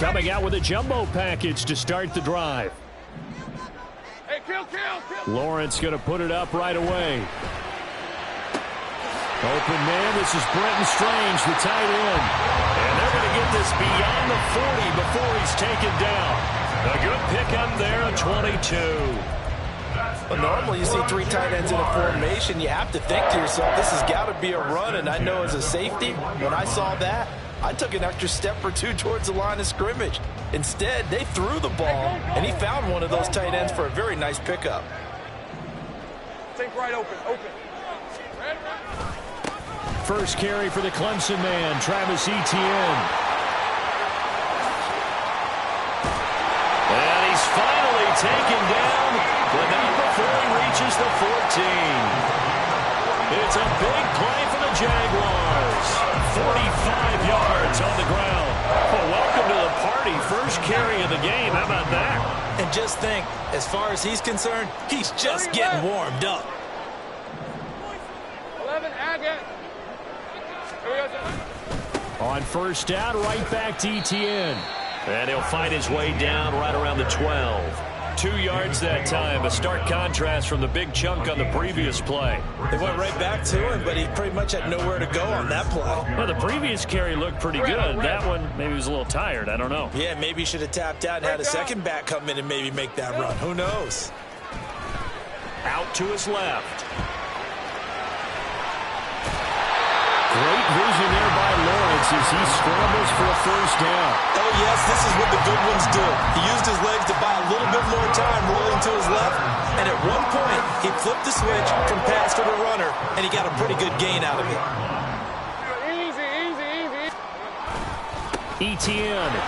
coming out with a jumbo package to start the drive. Hey, kill. Lawrence going to put it up right away. Open man, this is Brenton Strange, the tight end. And they're going to get this beyond the 40 before he's taken down. A good pickup there, a 22. Well, normally you see three tight ends in a formation. You have to think to yourself, this has got to be a run. And I know as a safety, when I saw that, I took an extra step or two towards the line of scrimmage. Instead, they threw the ball, and he found one of those tight ends for a very nice pickup. Think right open. First carry for the Clemson man, Travis Etienne. And he's finally taken down, but not before he reaches the 14. It's a big play for the Jaguars. 45 yards on the ground. Well, welcome to the party. First carry of the game. How about that? And just think, as far as he's concerned, he's just getting warmed up. 11, Agate. On first down, right back to Etienne. And he'll find his way down right around the 12. 2 yards that time. A stark contrast from the big chunk on the previous play. They went right back to him, but he pretty much had nowhere to go on that play. Well, the previous carry looked pretty good. That one, maybe he was a little tired. I don't know. Yeah, maybe he should have tapped out and had a second back come in and maybe make that run. Who knows? Out to his left. Great vision there by Lawrence as he scrambles for a first down. Oh, yes, this is what the good ones do. He used his legs to buy a little bit more time rolling to his left, and at one point, he flipped the switch from passer to runner, and he got a pretty good gain out of it. Easy. Etienne.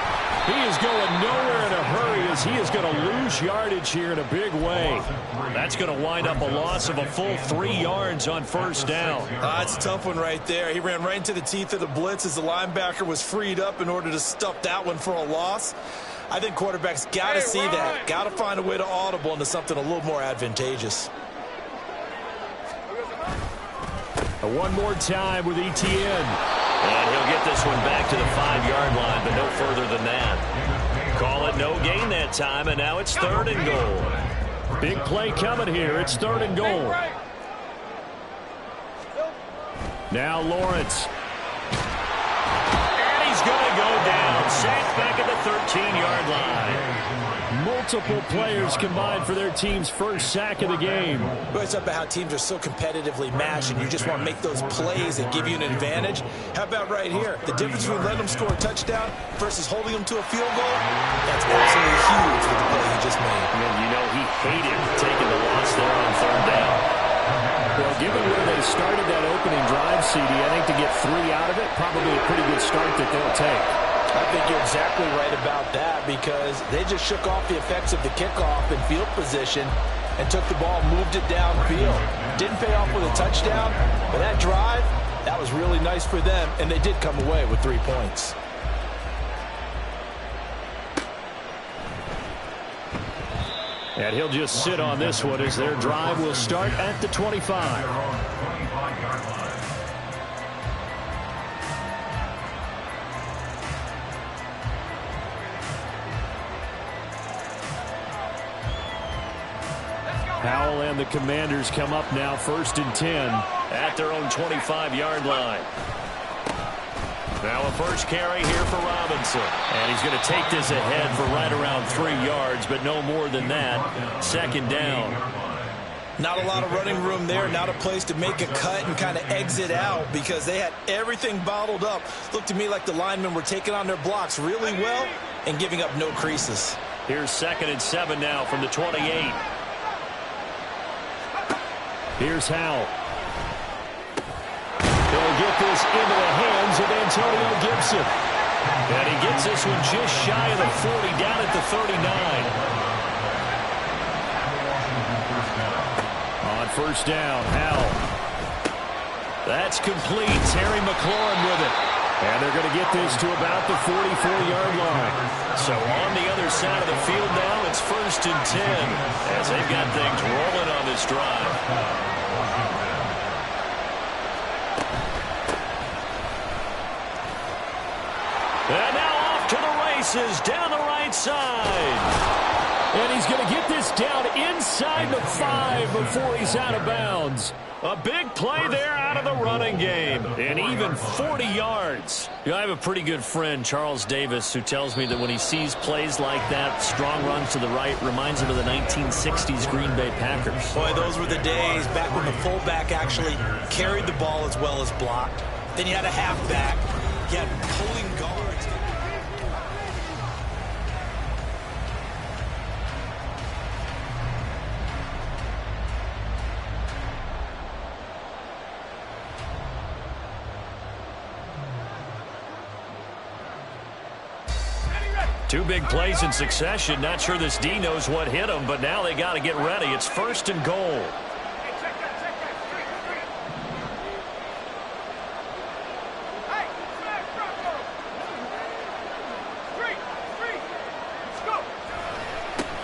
He is going nowhere in a hurry as he is going to lose yardage here in a big way. That's going to wind up a loss of a full 3 yards on first down. That's a tough one right there. He ran right into the teeth of the blitz as the linebacker was freed up in order to stuff that one for a loss. I think quarterbacks got to see that. Got to find a way to audible into something a little more advantageous. One more time with Etienne. And he'll get this one back to the 5-yard line, but no further than that. Call it no gain that time, and now it's 3rd and goal. Big play coming here. It's 3rd and goal. Now Lawrence. And he's going to go down. Sacked back at the 13-yard line. Multiple players combined for their team's first sack of the game. Well, it's about how teams are so competitively matched, and you just want to make those plays that give you an advantage. How about right here? The difference between letting them score a touchdown versus holding them to a field goal, that's absolutely huge with the play he just made. And you know he hated taking the loss there on 3rd down. Well, given where they started that opening drive, CD, I think to get 3 out of it, probably a pretty good start that they'll take. I think you're exactly right about that because they just shook off the effects of the kickoff and field position and took the ball, moved it downfield. Didn't pay off with a touchdown, but that drive, that was really nice for them, and they did come away with 3 points. And he'll just sit on this one as their drive will start at the 25. Howell and the Commanders come up now 1st and 10 at their own 25-yard line. Now a first carry here for Robinson. And he's going to take this ahead for right around 3 yards, but no more than that. 2nd down. Not a lot of running room there, not a place to make a cut and kind of exit out because they had everything bottled up. Looked to me like the linemen were taking on their blocks really well and giving up no creases. Here's 2nd and 7 now from the 28. Here's Howell. He'll get this into the hands of Antonio Gibson. And he gets this one just shy of the 40, down at the 39. On first down, Howell. That's complete. Terry McLaurin with it. And they're going to get this to about the 44-yard line. So on the other side of the field now, it's 1st and 10 as they've got things rolling on this drive. And now off to the races down the right side. And he's going to get this down inside the 5 before he's out of bounds. A big play there out of the running game. And even 40 yards. You know, I have a pretty good friend, Charles Davis, who tells me that when he sees plays like that, strong runs to the right, reminds him of the 1960s Green Bay Packers. Boy, those were the days back when the fullback actually carried the ball as well as blocked. Then you had a halfback. You had pulling guards. Two big plays in succession. Not sure this D knows what hit him, but now they got to get ready. It's 1st and goal.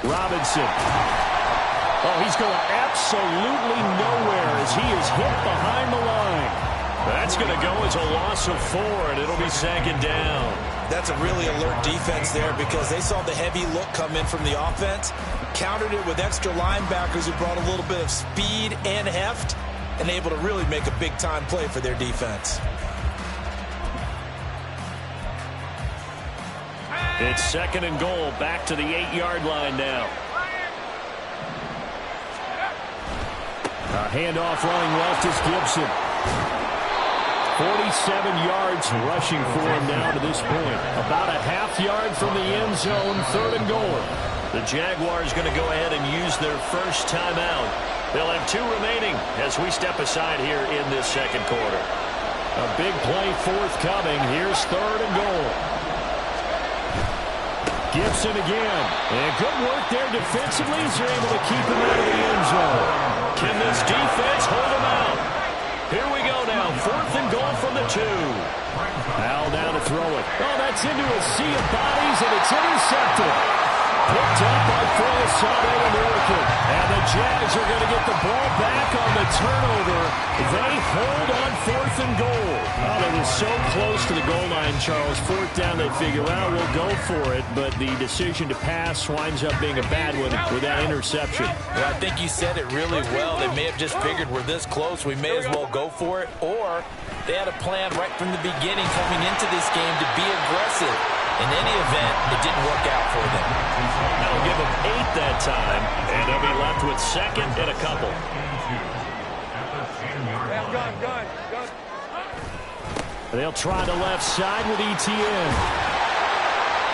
Robinson. Oh, he's going absolutely nowhere as he is hit behind the line. That's going to go as a loss of 4, and it'll be 2nd down. That's a really alert defense there because they saw the heavy look come in from the offense, countered it with extra linebackers who brought a little bit of speed and heft, and able to really make a big-time play for their defense. It's 2nd and goal, back to the 8-yard line now. A handoff running left is Gibson. 47 yards rushing for him now to this point. About a half yard from the end zone, 3rd and goal. The Jaguars going to go ahead and use their first timeout. They'll have 2 remaining as we step aside here in this 2nd quarter. A big play forthcoming. Here's 3rd and goal. Gibson again. And good work there defensively as they're able to keep him out of the end zone. Can this defense hold him out? Here we go now. 4th and goal from the 2. Al now to throw it. Oh, that's into a sea of bodies, and it's intercepted. Picked up by Foyesade and Orchid. And the Jags are going to get the ball back on the turnover. They hold on 4th and goal. Oh, they were so close to the goal line, Charles. 4th down, they figure, well, we'll go for it. But the decision to pass winds up being a bad one with that interception. Well, I think you said it really well. They may have just figured we're this close, we may as well go for it. Or they had a plan right from the beginning coming into this game to be aggressive. In any event, it didn't work out for them. That'll give them 8 that time, and they'll be left with 2nd and a couple. Gun. They'll try the left side with ETN.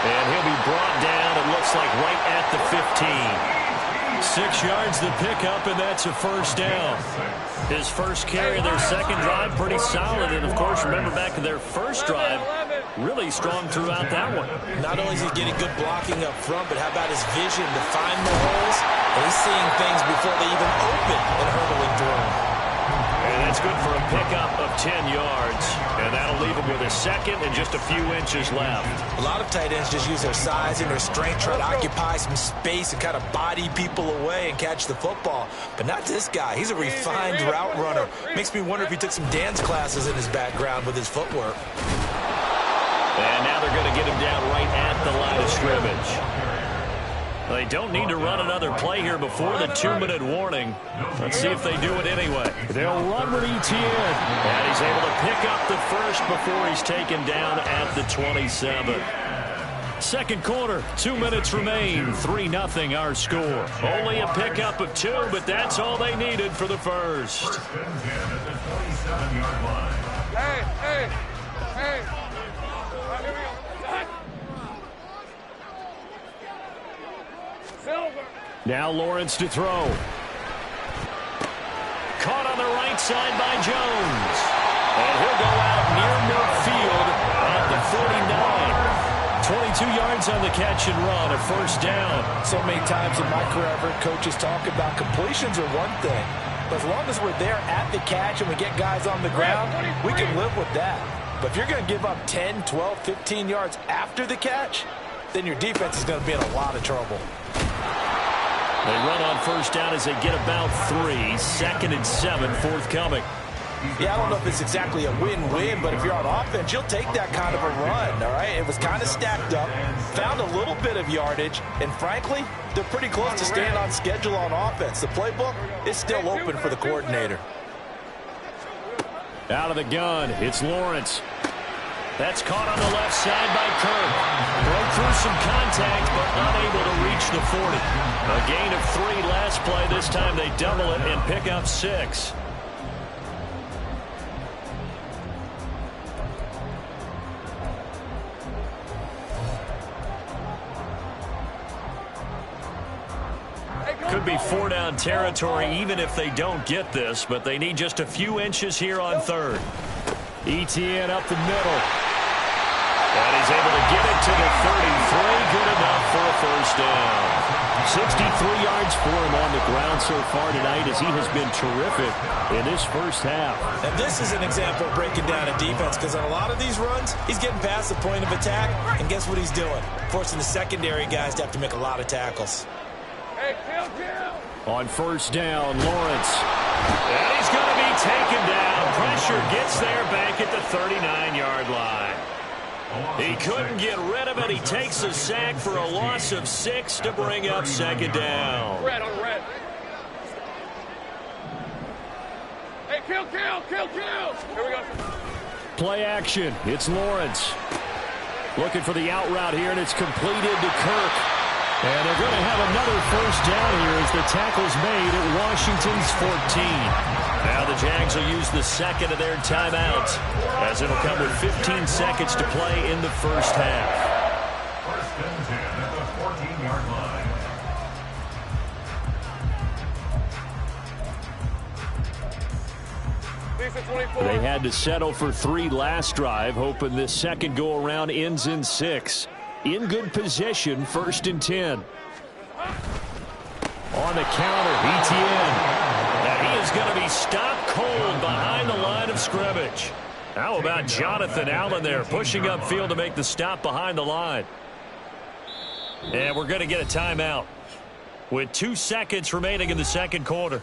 And he'll be brought down, it looks like right at the 15. 6 yards the pickup, and that's a 1st down. His first carry of their 2nd drive, pretty solid. And, of course, remember back to their first drive, really strong throughout that one. Not only is he getting good blocking up front, but how about his vision to find the holes? And he's seeing things before they even open and hurdling through them. And that's good for a pickup of 10 yards. And that'll leave him with a 2nd and just a few inches left. A lot of tight ends just use their size and their strength, try to occupy some space and kind of body people away and catch the football. But not this guy. He's a refined route runner. Makes me wonder if he took some dance classes in his background with his footwork. And now they're going to get him down right at the line of scrimmage. They don't need to run another play here before the 2-minute warning. Let's see if they do it anyway. They'll run with ETN. And he's able to pick up the first before he's taken down at the 27. 2nd quarter, 2 minutes remain. 3-0 our score. Only a pickup of 2, but that's all they needed for the first. Hey. Here we go. Now Lawrence to throw. Caught on the right side by Jones. And he'll go out near midfield at the 49. 22 yards on the catch and run, a 1st down. So many times in my career, I've heard coaches talk about completions are one thing. But as long as we're there at the catch and we get guys on the ground, we can live with that. But if you're going to give up 10, 12, 15 yards after the catch, then your defense is going to be in a lot of trouble. They run on 1st down as they get about 3. 2nd and 7 forthcoming. Yeah, I don't know if it's exactly a win-win, but if you're on offense, you'll take that kind of a run, all right? It was kind of stacked up, found a little bit of yardage, and frankly, they're pretty close to staying on schedule on offense. The playbook is still open for the coordinator. Out of the gun, it's Lawrence. That's caught on the left side by Kirk. Broke through some contact, but unable to reach the 40. A gain of 3 last play. This time they double it and pick up 6. Could be 4-down territory even if they don't get this, but they need just a few inches here on 3rd. ETN up the middle. And he's able to get it to the 33. Good enough for a first down. 63 yards for him on the ground so far tonight as he has been terrific in this first half. And this is an example of breaking down a defense, because on a lot of these runs, he's getting past the point of attack, and guess what he's doing? Forcing the secondary guys to have to make a lot of tackles. Hey, kill. On first down, Lawrence. And he's going to be taken down. Pressure gets there back at the 39-yard line. He couldn't get rid of it. He takes a sack for a loss of 6 to bring up 2nd down. Red on red. Hey, kill. Here we go. Play action. It's Lawrence. Looking for the out route here, and it's completed to Kirk. And they're going to have another first down here as the tackle's made at Washington's 14. Now the Jags will use the second of their timeouts, as it'll come with 15 seconds to play in the first half. First and 10 at the 14-yard line. Lisa 24. They had to settle for 3 last drive, hoping this second go-around ends in 6. In good position, 1st and 10. On the counter, ETN. And he is going to be stopped cold behind the line of scrimmage. How about Jonathan Allen there, pushing upfield to make the stop behind the line. And we're going to get a timeout with 2 seconds remaining in the second quarter.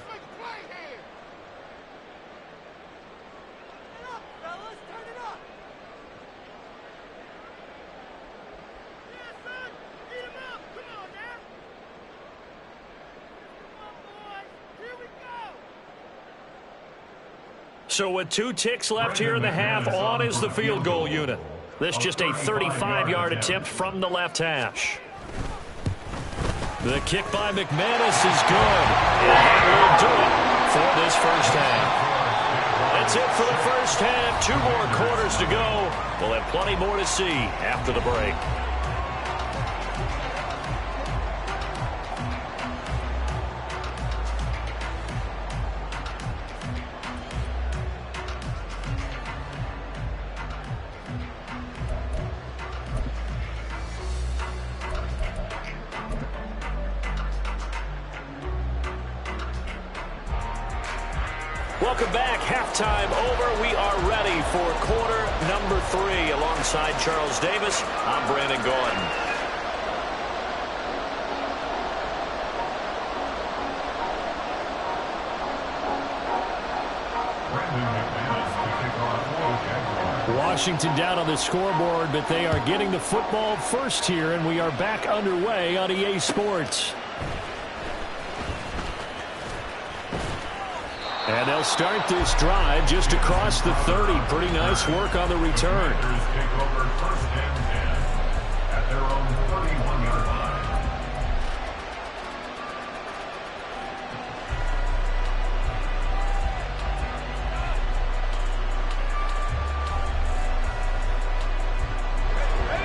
So with 2 ticks left here in the half, on is the field goal unit. This just a 35-yard attempt from the left hash. The kick by McManus is good. And that will do it for this first half. That's it for the first half. 2 more quarters to go. We'll have plenty more to see after the break. Welcome back. Halftime over. We are ready for quarter number 3. Alongside Charles Davis, I'm Brandon Gordon. Washington down on the scoreboard, but they are getting the football first here, and we are back underway on EA Sports. And they'll start this drive just across the 30. Pretty nice work on the return.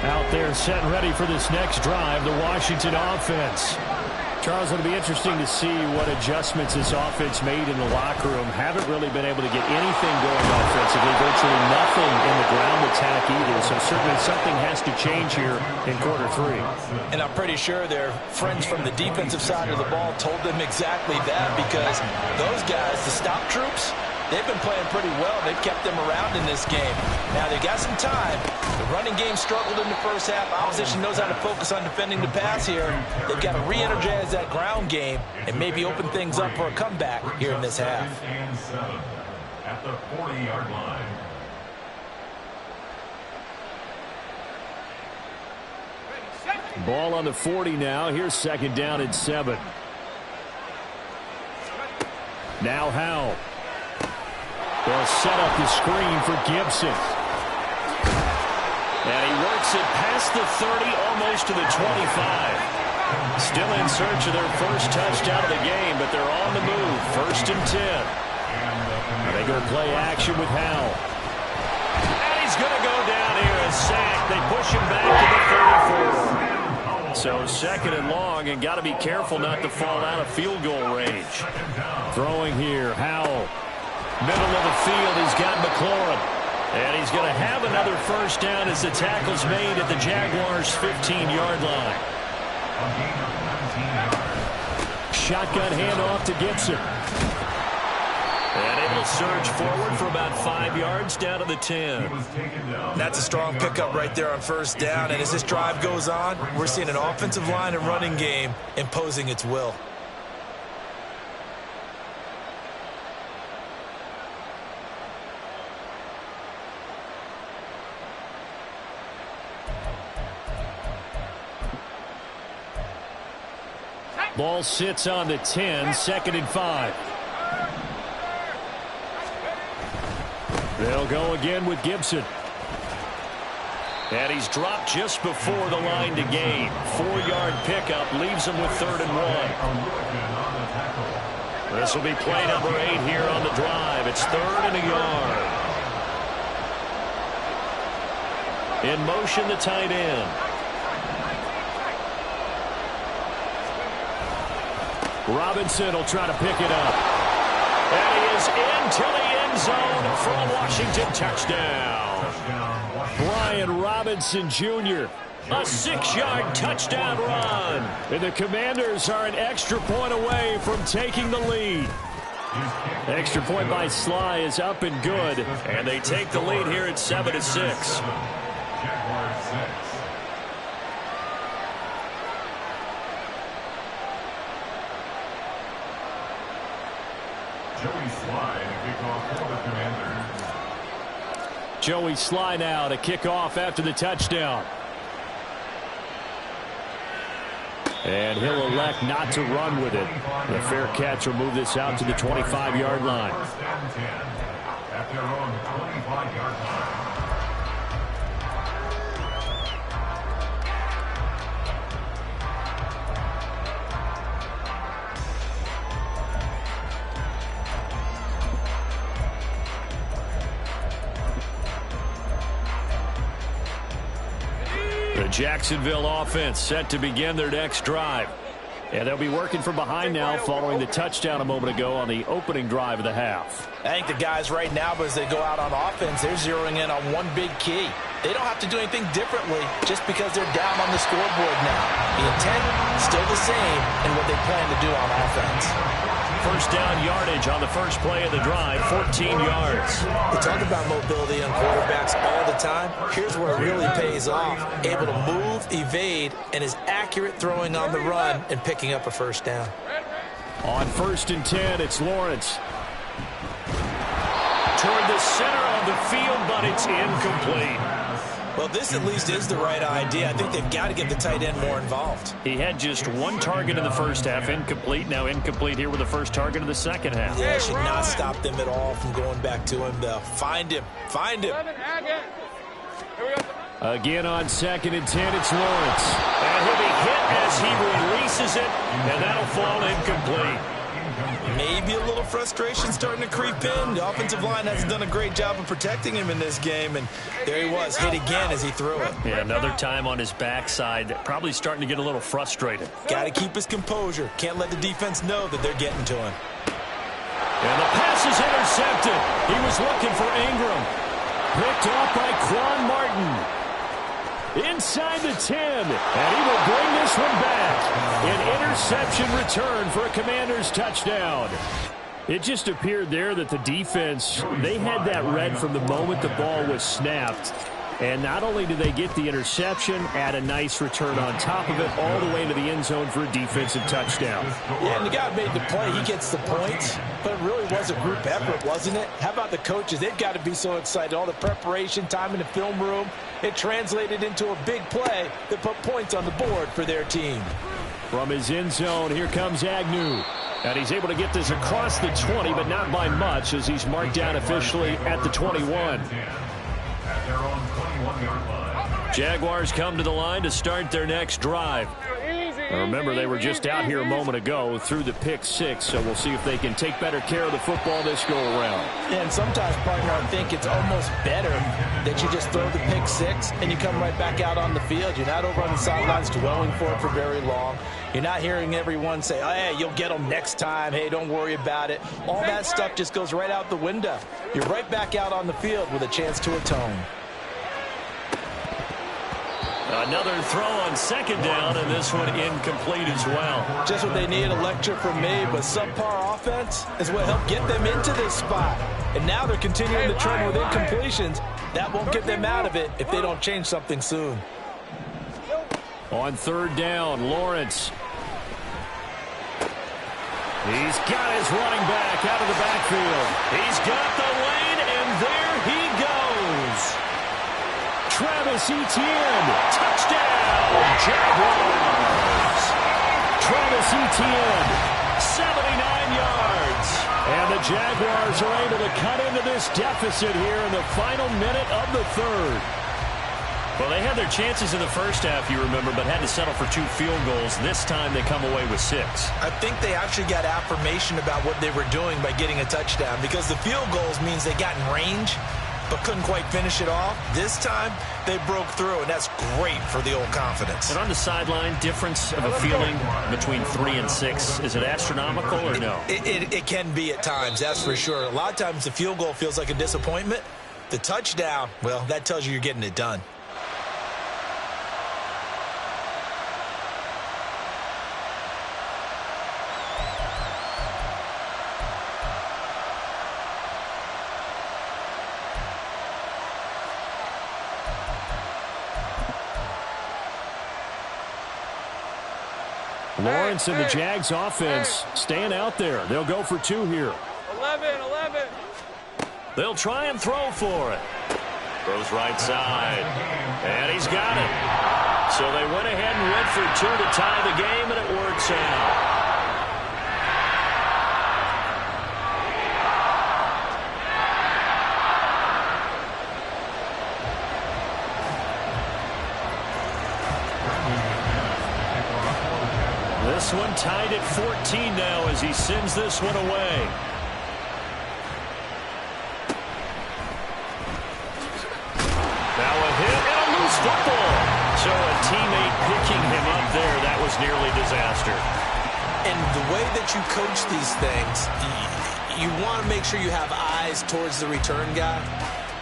Out there set and ready for this next drive, the Washington offense. Charles, it'll be interesting to see what adjustments this offense made in the locker room. Haven't really been able to get anything going offensively. Virtually nothing in the ground attack either. So certainly something has to change here in quarter 3. And I'm pretty sure their friends from the defensive side of the ball told them exactly that, because those guys, the stop troops, they've been playing pretty well. They've kept them around in this game. Now, they got some time. The running game struggled in the first half. Opposition knows how to focus on defending the pass here. They've got to re-energize that ground game and maybe open things up for a comeback here in this half. at the 40-yard line. Ball on the 40 now. Here's second down and 7. Now Howell. They'll set up the screen for Gibson. And he works it past the 30, almost to the 25. Still in search of their first touchdown of the game, but they're on the move. First and 10. They go play action with Howell. And he's going to go down here and sack. They push him back to the 34. So second and long, and got to be careful not to fall out of field goal range. Throwing here, Howell. Middle of the field, he's got McLaurin. And he's going to have another first down as the tackle's made at the Jaguars' 15-yard line. Shotgun handoff to Gibson. And able to surge forward for about 5 yards down to the 10. That's a strong pickup right there on first down. And as this drive goes on, we're seeing an offensive line and running game imposing its will. Ball sits on the 10, second and 5. They'll go again with Gibson. And he's dropped just before the line to gain. 4-yard pickup leaves him with 3rd and 1. This will be play number 8 here on the drive. It's 3rd and a yard. In motion, the tight end. Robinson will try to pick it up. And he is into the end zone for a Washington touchdown. Brian Robinson Jr. A 6-yard touchdown run. And the Commanders are an extra point away from taking the lead. Extra point by Sly is up and good. And they take the lead here at 7-6. Jaguars 6. Joey Sly to kick off for the Commanders. Joey Sly now to kick off after the touchdown. And he'll elect not to run with it. The fair catch will move this out to the 25-yard line. First and 10 at their own 25-yard line. The Jacksonville offense set to begin their next drive. And they'll be working from behind now following the touchdown a moment ago on the opening drive of the half. I think the guys right now, as they go out on offense, they're zeroing in on one big key. They don't have to do anything differently just because they're down on the scoreboard now. The intent is still the same in what they plan to do on offense. First down yardage on the first play of the drive, 14 yards. We talk about mobility on quarterbacks all the time. Here's where it really pays off. Able to move, evade, and is accurate throwing on the run and picking up a first down. On 1st and 10, it's Lawrence. Toward the center of the field, but it's incomplete. Well, this at least is the right idea. I think they've got to get the tight end more involved. He had just one target in the first half, incomplete. Now incomplete here with the first target of the second half. Yeah, should not stop them at all from going back to him, though. Find him. Find him. Again on 2nd and 10, it's Lawrence. And he'll be hit as he releases it, and that'll fall incomplete. Maybe a little frustration starting to creep in. The offensive line hasn't done a great job of protecting him in this game, and there he was, hit again as he threw it. Yeah, another time on his backside, probably starting to get a little frustrated. Got to keep his composure. Can't let the defense know that they're getting to him. And the pass is intercepted. He was looking for Ingram. Picked off by Quan Martin. Inside the 10, and he will bring this one back. An interception return for a Commanders touchdown. It just appeared there that the defense, they had that read from the moment the ball was snapped. And not only do they get the interception, add a nice return on top of it, all the way into the end zone for a defensive touchdown. Yeah, and the guy made the play. He gets the points. But it really was a group effort, wasn't it? How about the coaches? They've got to be so excited. All the preparation, time in the film room, it translated into a big play that put points on the board for their team. From his end zone, here comes Agnew. And he's able to get this across the 20, but not by much, as he's marked down officially at the 21. Jaguars come to the line to start their next drive. Now remember, they were just out here a moment ago through the pick 6, so we'll see if they can take better care of the football this go-around. And sometimes, partner, I think it's almost better that you just throw the pick 6 and you come right back out on the field. You're not over on the sidelines dwelling for it for very long. You're not hearing everyone say, oh, hey, you'll get them next time. Hey, don't worry about it. All that stuff just goes right out the window. You're right back out on the field with a chance to atone. Another throw on second down, and this one incomplete as well. Just what they need, a lecture from me, but subpar offense is what helped get them into this spot. And now they're continuing the trend with incompletions. That won't get them out of it if they don't change something soon. On third down, Lawrence. He's got his running back out of the backfield. He's got the lane, and there he goes. Travis Etienne. Touchdown, Jaguars. Travis Etienne. 79 yards. And the Jaguars are able to cut into this deficit here in the final minute of the third. Well, they had their chances in the first half, you remember, but had to settle for 2 field goals. This time they come away with 6. I think they actually got affirmation about what they were doing by getting a touchdown, because the field goals means they got in range but couldn't quite finish it off. This time, they broke through, and that's great for the old confidence. And on the sideline, difference of a feeling between 3 and 6, is it astronomical or no? It can be at times, that's for sure. A lot of times the field goal feels like a disappointment. The touchdown, well, that tells you you're getting it done. Lawrence and the Jags offense staying out there. They'll go for 2 here. 11. They'll try and throw for it. Throws right side. And he's got it. So they went ahead and went for 2 to tie the game, and it works out. This one tied at 14 now as he sends this one away. Now a hit and a loose football. So a teammate picking him up there, that was nearly disaster. And the way that you coach these things, you want to make sure you have eyes towards the return guy,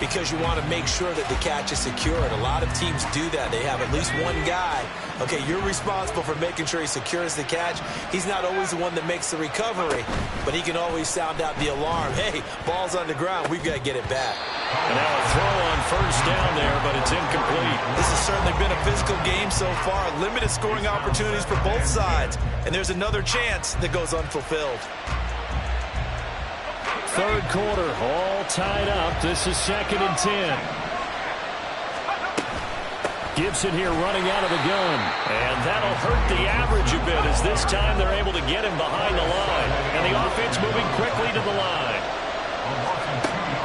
because you want to make sure that the catch is secured. A lot of teams do that. They have at least one guy. Okay, you're responsible for making sure he secures the catch. He's not always the one that makes the recovery, but he can always sound out the alarm. Hey, ball's on the ground. We've got to get it back. And now a throw on first down there, but it's incomplete. This has certainly been a physical game so far. Limited scoring opportunities for both sides. And there's another chance that goes unfulfilled. Third quarter, all tied up. This is 2nd and 10. Gibson here running out of the gun. And that'll hurt the average a bit, as this time they're able to get him behind the line. And the offense moving quickly to the line.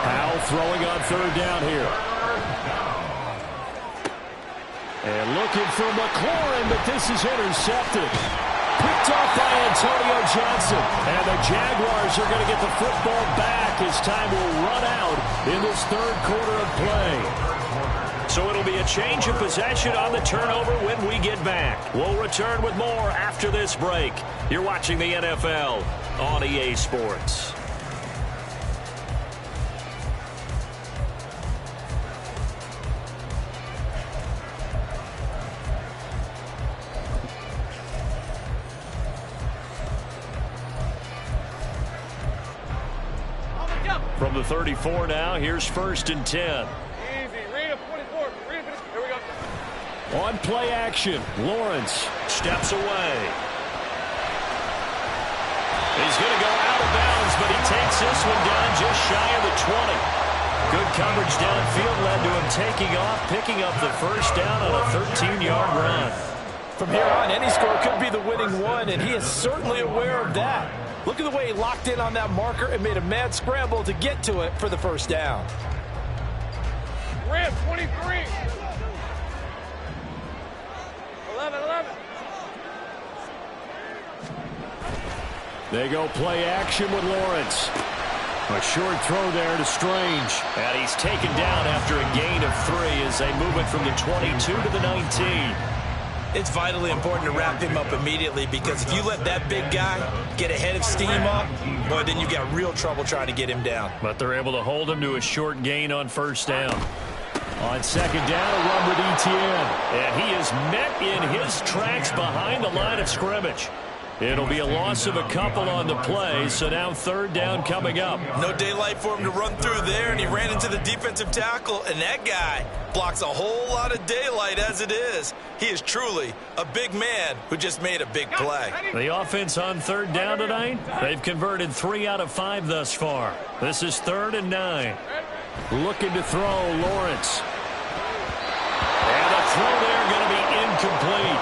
Powell throwing on third down here. And looking for McLaurin, but this is intercepted. Picked off by Antonio Johnson. And the Jaguars are going to get the football back as time will run out in this third quarter of play. So it'll be a change of possession on the turnover when we get back. We'll return with more after this break. You're watching the NFL on EA Sports. From the 34 now, here's 1st and 10. Easy. Read him, 24. On play action, Lawrence steps away. He's going to go out of bounds, but he takes this one down just shy of the 20. Good coverage downfield led to him taking off, picking up the first down on a 13-yard run. From here on, any score could be the winning one, and he is certainly aware of that. Look at the way he locked in on that marker and made a mad scramble to get to it for the first down. Rim, 23. 11. They go play action with Lawrence. A short throw there to Strange. And he's taken down after a gain of 3 as they move it from the 22 to the 19. It's vitally important to wrap him up immediately, because if you let that big guy get a head of steam up, boy, then you got real trouble trying to get him down. But they're able to hold him to a short gain on first down. On second down, a run with ETN. And he is met in his tracks behind the line of scrimmage. It'll be a loss of a couple on the play, so now third down coming up. No daylight for him to run through there, and he ran into the defensive tackle, and that guy blocks a whole lot of daylight as it is. He is truly a big man who just made a big play. The offense on third down tonight, they've converted 3 out of 5 thus far. This is 3rd and 9. Looking to throw, Lawrence. And the throw there going to be incomplete.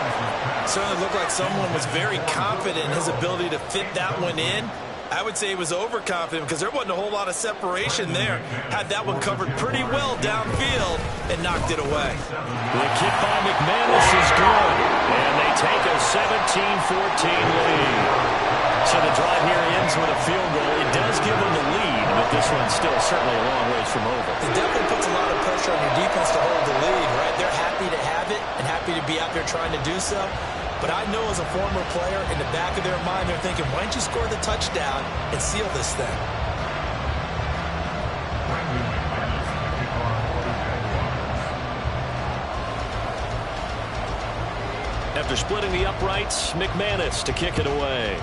Certainly looked like someone was very confident in his ability to fit that one in. I would say he was overconfident because there wasn't a whole lot of separation there. Had that one covered pretty well downfield and knocked it away. The kick by McManus is good. And they take a 17-14 lead. So the drive here ends with a field goal. It does give them the lead, but this one's still certainly a long ways from over. It definitely puts a lot of pressure on your defense to hold the lead, right? They're happy to have it and happy to be out there trying to do so. But I know as a former player, in the back of their mind, they're thinking, why don't you score the touchdown and seal this thing? After splitting the uprights, McManus to kick it away.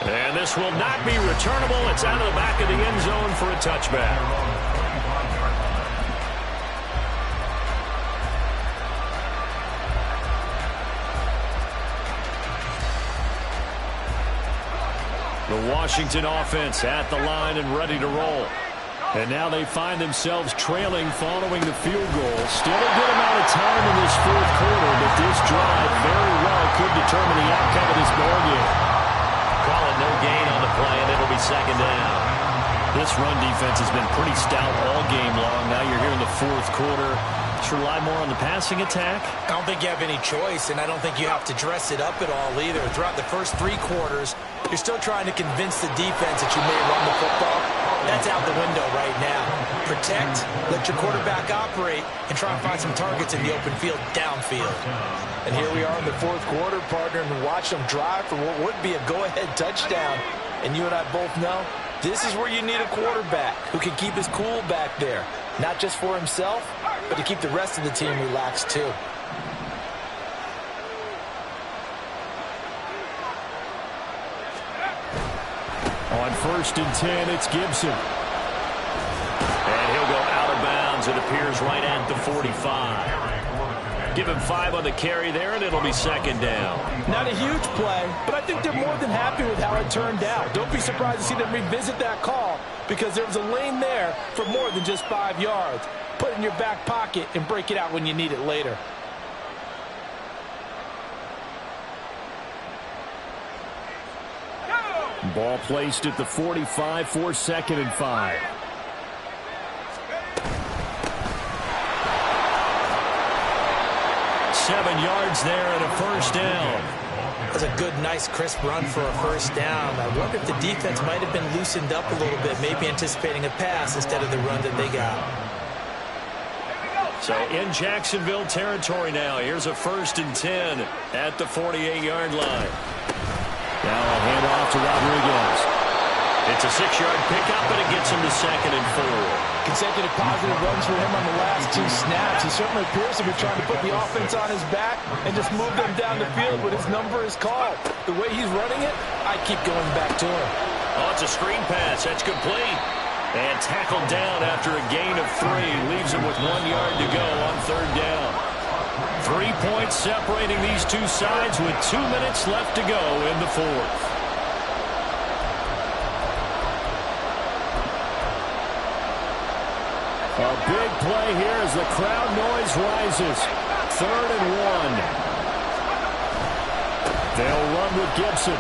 And this will not be returnable. It's out of the back of the end zone for a touchback. The Washington offense at the line and ready to roll. And now they find themselves trailing following the field goal. Still a good amount of time in this fourth quarter, but this drive very well could determine the outcome of this ball game. Call it no gain on the play, and it'll be second down. This run defense has been pretty stout all game long. Now you're here in the fourth quarter. Just rely more on the passing attack. I don't think you have any choice, and I don't think you have to dress it up at all either. Throughout the first 3 quarters, you're still trying to convince the defense that you may run the football. That's out the window right now. Protect, let your quarterback operate, and try and find some targets in the open field downfield. And here we are in the fourth quarter, partner, and watch them drive for what would be a go-ahead touchdown. And you and I both know this is where you need a quarterback who can keep his cool back there. Not just for himself, but to keep the rest of the team relaxed too. On 1st and 10, it's Gibson. And he'll go out of bounds. It appears right at the 45. Give him 5 on the carry there, and it'll be second down. Not a huge play, but I think they're more than happy with how it turned out. Don't be surprised to see them revisit that call, because there was a lane there for more than just 5 yards. Put it in your back pocket and break it out when you need it later. Ball placed at the 45 for 2nd and 5. Seven yards there and a first down. That's a good, nice, crisp run for a first down. I wonder if the defense might have been loosened up a little bit, maybe anticipating a pass instead of the run that they got. So in Jacksonville territory now. Here's a 1st and 10 at the 48-yard line. Now a handoff to Rodriguez. It's a 6-yard pickup, and it gets him to 2nd and 4. Consecutive positive runs for him on the last 2 snaps. He certainly appears to be trying to put the offense on his back and just move them down the field when his number is called. The way he's running it, I keep going back to him. Oh, it's a screen pass. That's complete. And tackled down after a gain of 3. Leaves him with 1 yard to go on 3rd down. 3 points separating these two sides with 2 minutes left to go in the 4th. A big play here as the crowd noise rises. 3rd and 1. They'll run with Gibson.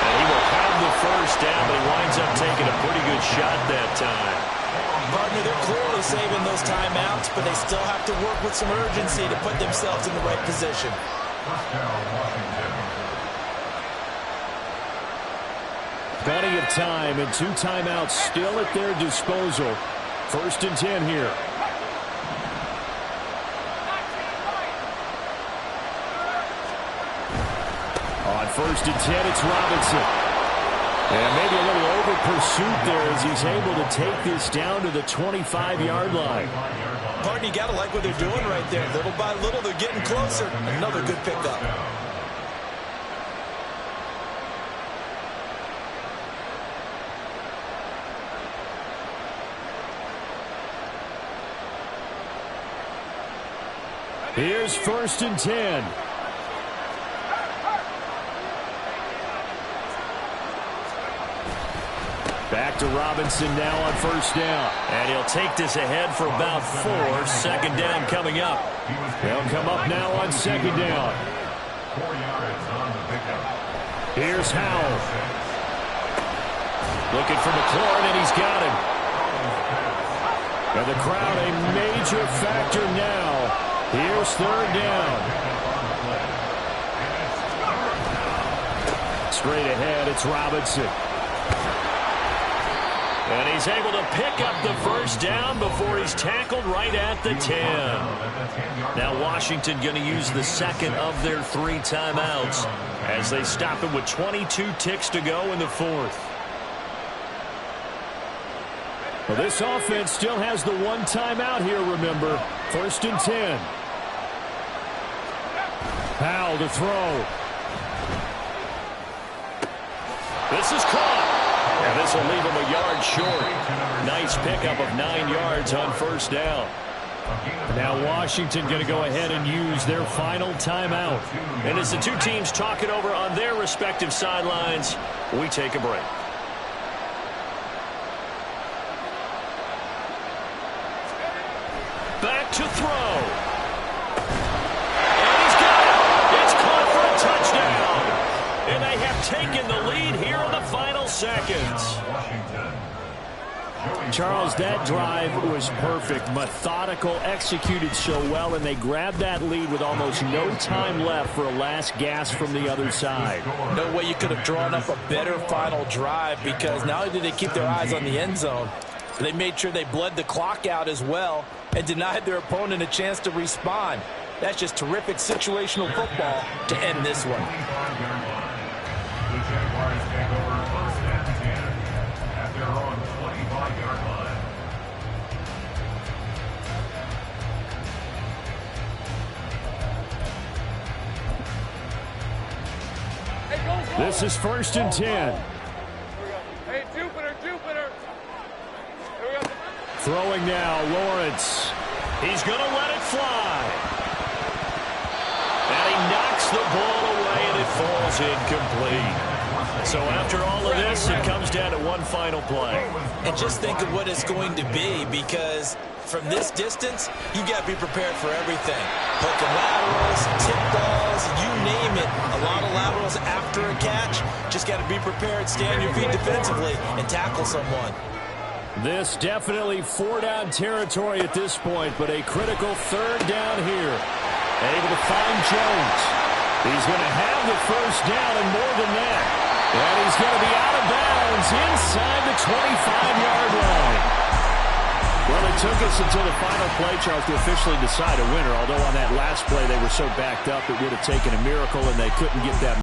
And he will have the first down, but he winds up taking a pretty good shot that time. Partner, they're clearly saving those timeouts, but they still have to work with some urgency to put themselves in the right position. Plenty of time and 2 timeouts still at their disposal. 1st and 10 here. On 1st and 10, it's Robinson. And maybe a little over pursuit there as he's able to take this down to the 25-yard line. Partner, you got to like what they're doing right there. Little by little, they're getting closer. Another good pickup. Here's 1st and 10. Back to Robinson now on 1st down. And he'll take this ahead for about 4. 2nd down coming up. They'll come up now on 2nd down. 4 yards on the pickup. Here's Howell. Looking for McLaurin, and he's got him. And the crowd a major factor now. Here's 3rd down. Straight ahead, it's Robinson. And he's able to pick up the first down before he's tackled right at the 10. Now Washington going to use the 2nd of their 3 timeouts as they stop him with 22 ticks to go in the 4th. Well, this offense still has the 1 timeout here, remember. 1st and 10. Howell to throw. This is caught. And this will leave him a yard short. Nice pickup of 9 yards on 1st down. Now Washington going to go ahead and use their final timeout. And as the two teams talk it over on their respective sidelines, we take a break. Back to throw. And he's got it. It's caught for a touchdown. And they have taken the lead here in the final seconds. Charles, that drive was perfect. Methodical, executed so well, and they grabbed that lead with almost no time left for a last gasp from the other side. No way you could have drawn up a better final drive, because not only did they keep their eyes on the end zone, they made sure they bled the clock out as well and denied their opponent a chance to respond. That's just terrific situational football to end this one. The Jaguars take over 1st and 10 at their own 25-yard line. This is 1st and 10. Hey, Jupiter. Here we go. Throwing now, Lawrence. He's going to let it fly. And he knocks the ball away, and it falls incomplete. So after all of this, it comes down to one final play. And just think of what it's going to be, because from this distance, you got to be prepared for everything. Hook and laterals, tip balls, you name it. A lot of laterals after a catch. Just got to be prepared, stay on your feet defensively, and tackle someone. This definitely 4-down territory at this point, but a critical 3rd down here. Able to find Jones. He's going to have the first down and more than that. And he's going to be out of bounds inside the 25-yard line. Well, it took us until the final play, Charles, to officially decide a winner. Although on that last play they were so backed up it would have taken a miracle and they couldn't get that